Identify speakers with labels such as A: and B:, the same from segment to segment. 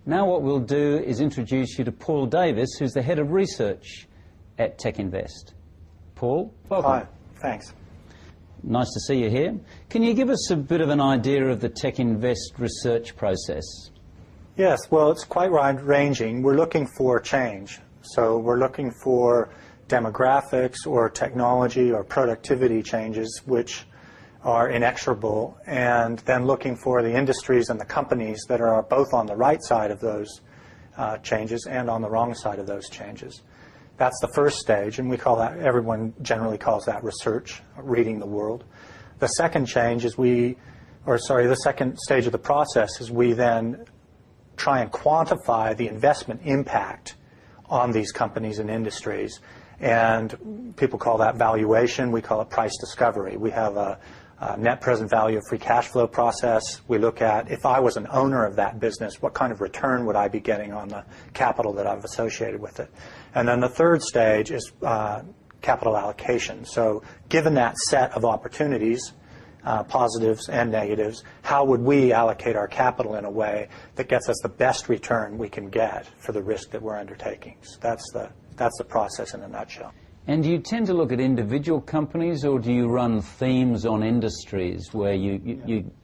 A: Now what we'll do is introduce you to Paul Davis, who's the head of research at TechInvest. Paul, welcome.
B: Hi, thanks.
A: Nice to see you here. Can you give us a bit of an idea of the TechInvest research process?
B: Yes, well, it's quite wide-ranging. We're looking for change. So we're looking for demographics or technology or productivity changes which are inexorable, and then looking for the industries and the companies that are both on the right side of those changes and on the wrong side of those changes. That's the first stage, and we call that, everyone generally calls that research, reading the world. The second change is the second stage of the process is we then try and quantify the investment impact on these companies and industries. And people call that valuation. We call it price discovery. We have a net present value of free cash flow process. We look at, if I was an owner of that business, what kind of return would I be getting on the capital that I've associated with it? And then the third stage is capital allocation. So given that set of opportunities, positives and negatives, how would we allocate our capital in a way that gets us the best return we can get for the risk that we're undertaking? So that's the process in a nutshell.
A: And do you tend to look at individual companies, or do you run themes on industries where you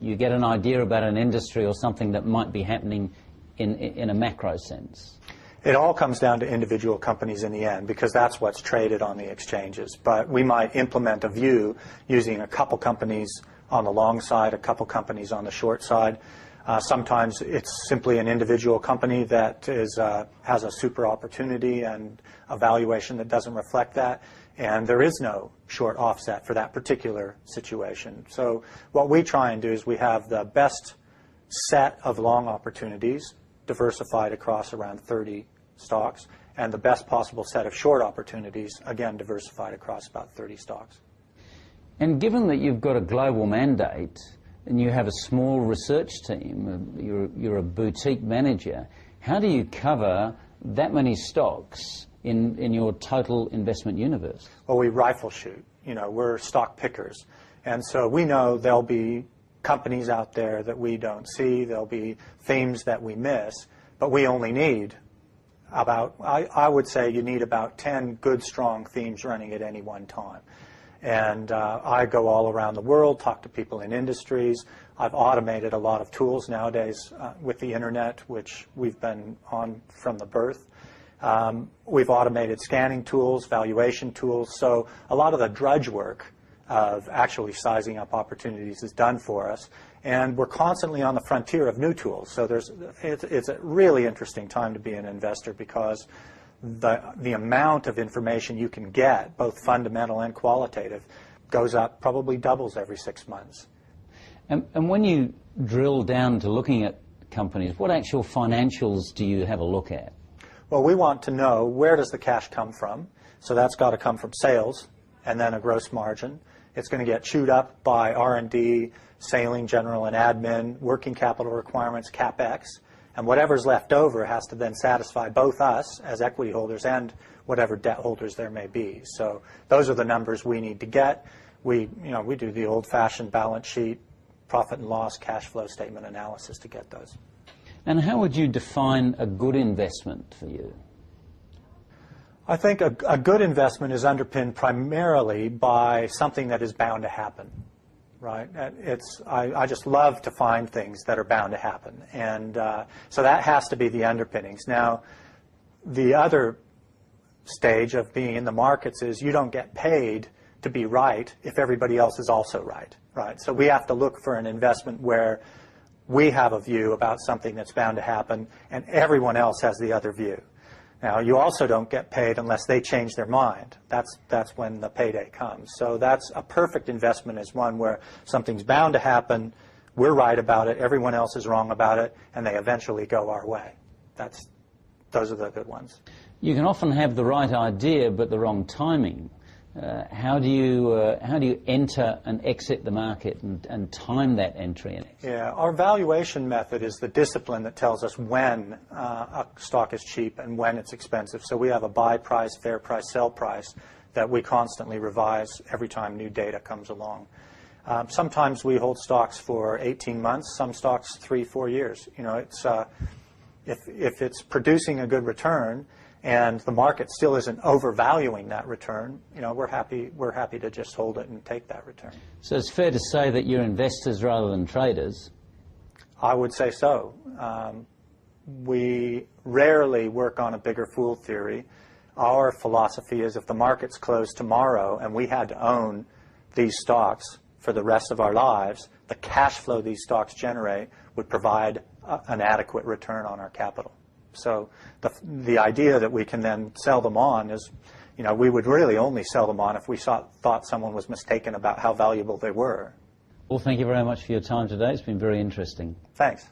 A: get an idea about an industry or something that might be happening in a macro sense?
B: It all comes down to individual companies in the end, because that's what's traded on the exchanges. But we might implement a view using a couple companies on the long side, a couple companies on the short side. Sometimes it's simply an individual company that has a super opportunity and a valuation that doesn't reflect that, and there is no short offset for that particular situation. So what we try and do is we have the best set of long opportunities diversified across around 30 stocks, and the best possible set of short opportunities, again, diversified across about 30 stocks.
A: And given that you've got a global mandate, and you have a small research team, you're a boutique manager, how do you cover that many stocks in your total investment universe?
B: Well, we rifle shoot. You know, we're stock pickers. And so we know there'll be companies out there that we don't see, there'll be themes that we miss, but we only need about, I would say you need about 10 good, strong themes running at any one time. And I go all around the world, talk to people in industries. I've automated a lot of tools nowadays with the internet, which we've been on from the birth. We've automated scanning tools, valuation tools. So a lot of the drudge work of actually sizing up opportunities is done for us. And we're constantly on the frontier of new tools. So it's a really interesting time to be an investor, because the amount of information you can get, both fundamental and qualitative, goes up, probably doubles every 6 months.
A: And when you drill down to looking at companies, what actual financials do you have a look at?
B: Well, we want to know, where does the cash come from? So that's got to come from sales and then a gross margin. It's going to get chewed up by R&D, selling, general and admin, working capital requirements, CapEx. And whatever's left over has to then satisfy both us as equity holders and whatever debt holders there may be. So those are the numbers we need to get. We do the old-fashioned balance sheet, profit and loss, cash flow statement analysis to get those.
A: And how would you define a good investment for you?
B: I think a good investment is underpinned primarily by something that is bound to happen. Right? I just love to find things that are bound to happen. And so that has to be the underpinnings. Now, the other stage of being in the markets is you don't get paid to be right if everybody else is also right. Right? So we have to look for an investment where we have a view about something that's bound to happen and everyone else has the other view. Now, you also don't get paid unless they change their mind. That's when the payday comes. So that's a perfect investment, is one where something's bound to happen, we're right about it, everyone else is wrong about it, and they eventually go our way. Those are the good ones.
A: You can often have the right idea but the wrong timing. How do you enter and exit the market and time that entry and exit?
B: Yeah, our valuation method is the discipline that tells us when a stock is cheap and when it's expensive. So we have a buy price, fair price, sell price that we constantly revise every time new data comes along. Sometimes we hold stocks for 18 months, some stocks 3-4 years. You know, If it's producing a good return and the market still isn't overvaluing that return, we're happy to just hold it and take that return.
A: So it's fair to say that you're investors rather than traders?
B: I would say so. We rarely work on a bigger fool theory. Our philosophy is if the market's closed tomorrow and we had to own these stocks for the rest of our lives, the cash flow these stocks generate would provide an adequate return on our capital. So the idea that we can then sell them on is, we would really only sell them on if we thought someone was mistaken about how valuable they were.
A: Well, thank you very much for your time today. It's been very interesting.
B: Thanks.